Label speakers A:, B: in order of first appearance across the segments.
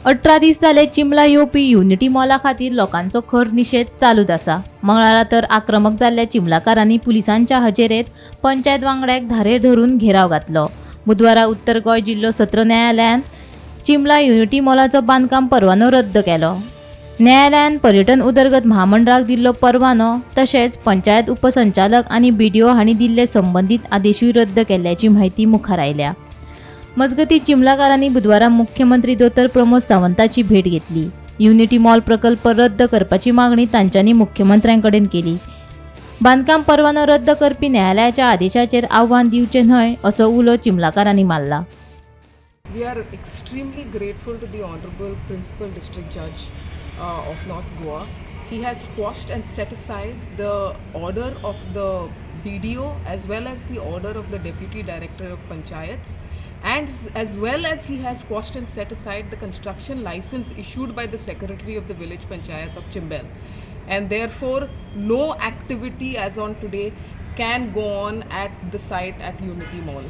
A: 18 दीस जाले चिंबला येवपी युनिटी मॉला खातीर लोकांचो खर निषेध चालूच आसा। मंगळारा तर आक्रमक जाल्ल्या चिंबलाकारांनी पुलिसांच्या हजेरेंत पंचायत वांगड्याक धारेर धरून घेराव घातलो। बुधवारा उत्तर गोंय जिल्लो सत्र न्यायालयान चिंबला युनिटी मॉलाचो बांदकाम परवानो रद्द केलो। न्यायालयान पर्यटन उदरगत महामंडळाक दिल्लो परवानो तशेंच पंचायत उपसंचालक आनी BDO हांणी दिल्ले संबंधीत आदेशूय रद्द केल्ल्याची म्हायती मुखार आयल्या। मजगतीं चिंबलाकारांनी बुधवारा मुख्यमंत्री दोतर प्रमोद सावंताची भेट घेतली। युनिटी मॉल प्रकल्प रद्द करपाची मागणी तांच्यांनी मुख्यमंत्र्यांकडेन केली। बांदकाम परवानो रद्द करपी न्यायालयाच्या आदेशाचेर आव्हान दिवचें न्हय असो उलो चिंबलाकारांनी मारला।
B: We are extremely grateful to the Honorable Principal District Judge of North Goa. He has quashed and set aside the order of the BDO as well as the order of the Deputy Director of Panchayats, and as well as he has quashed and set aside the construction license issued by the Secretary of the Village Panchayat of Chimbel. And therefore, no activity as on today can go on at the site at Unity Mall.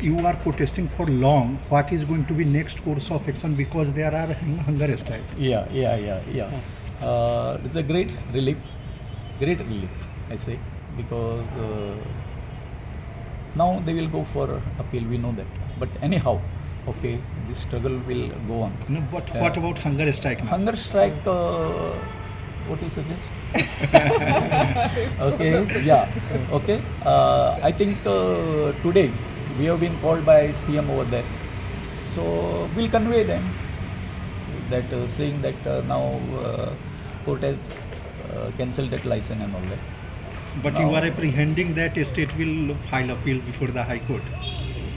C: You are protesting for long. What is going to be next course of action, because there are hunger strike?
D: Yeah. It's a great relief, I say, because now they will go for appeal, we know that. But anyhow, okay, this struggle will go on.
C: No, but what about hunger strike now?
D: Hunger strike, what do you suggest? Okay, yeah, okay. I think today we have been called by CM over there, so we'll convey them that saying that now court has cancelled that license and all that.
C: But
D: now,
C: you are apprehending that state will file appeal before the High Court.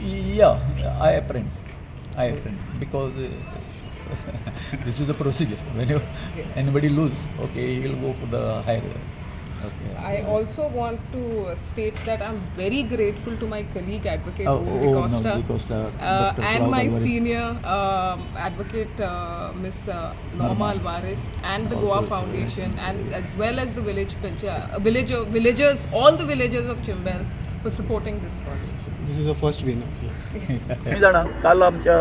D: Yeah, I apprehend because this is the procedure. When anybody lose, okay, he will go for the higher. Okay.
B: I also want to state that I'm very grateful to my colleague Advocate Ovi Costa, and my senior advocate Miss Norma Alvarez, and the Goa Foundation, and as well as the villagers, all the villagers of Chimbel for supporting this cause.
C: This is the first win.
D: मी जाणा काल आमच्या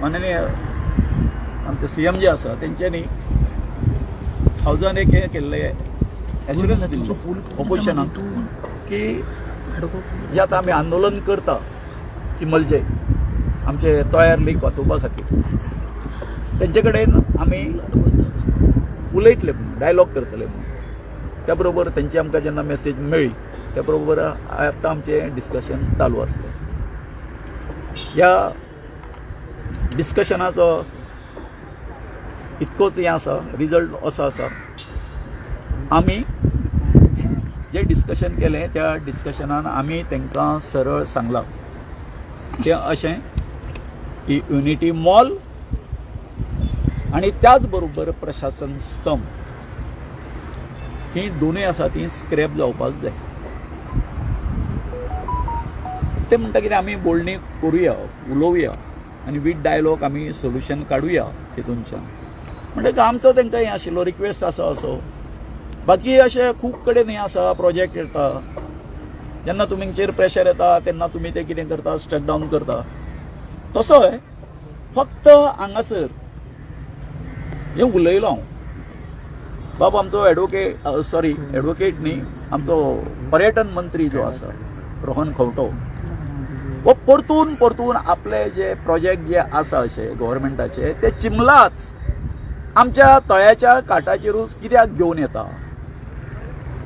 D: माननीय आमचे CM जे आसा तेंच्यांनी 1000 एक हे केल्ले एश्युरन्स दिल्लो ऑपोजिशनाक की जे आतां आमी आंदोलन करता चिंबलचे आमचे तयार लीग वाचोवपा खातीर तेंचे कडेन आमी उलयतले डायलॉग करतले म्हणून त्या बरोबर तेंची आमकां जेन्ना मेसेज मेळ्ळी त्या बरोबर आतां आमचें डिस्कशन चालू आसलें। ह्या डिस्कशनाचो इतकोच हें आसा, रिजल्ट असो आसा, आमी जे डिस्कशन केलें त्या डिस्कशनान आमी तांकां सरळ सांगलां तें अशें की युनिटी मॉल आनी त्याच बरोबर प्रशासन स्तंभ ही दोनूय आसा ती स्क्रॅप जावपाक जाय। ते म्हणटा कितें आमी बोलणी करुया, उलोवया आनी वीथ डायलॉग आमी सोल्युशन काडुया तितूनच्यान। म्हणटकीर आमचो तांकां हें आशिल्लो रिक्वेस्ट आसा असो, बाकी अशे खूब कडेन हें आसा, प्रोजेक्ट येता जेन्ना तुमचेर प्रेशर येता तेन्ना तुमी ते कितें करता, स्टक डावन करता। तसोय फक्त हांगासर हें उलयलो हांव, बाबा आमचो एडवोकेट न्ही, आमचो पर्यटन मंत्री जो आसा रोहन खंवटो, वो परतून आपले जे प्रोजेक्ट जे आसा अशे गव्हर्मेंटाचे ते चिंबलाच आमच्या तळ्याच्या काठाचेरूच कित्याक घेवन येता,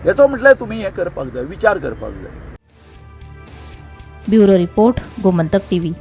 D: हेचो म्हटल्यार तुमी हें करपाक जाय, विचार करपाक जाय।
A: Bureau report, Gomantak TV।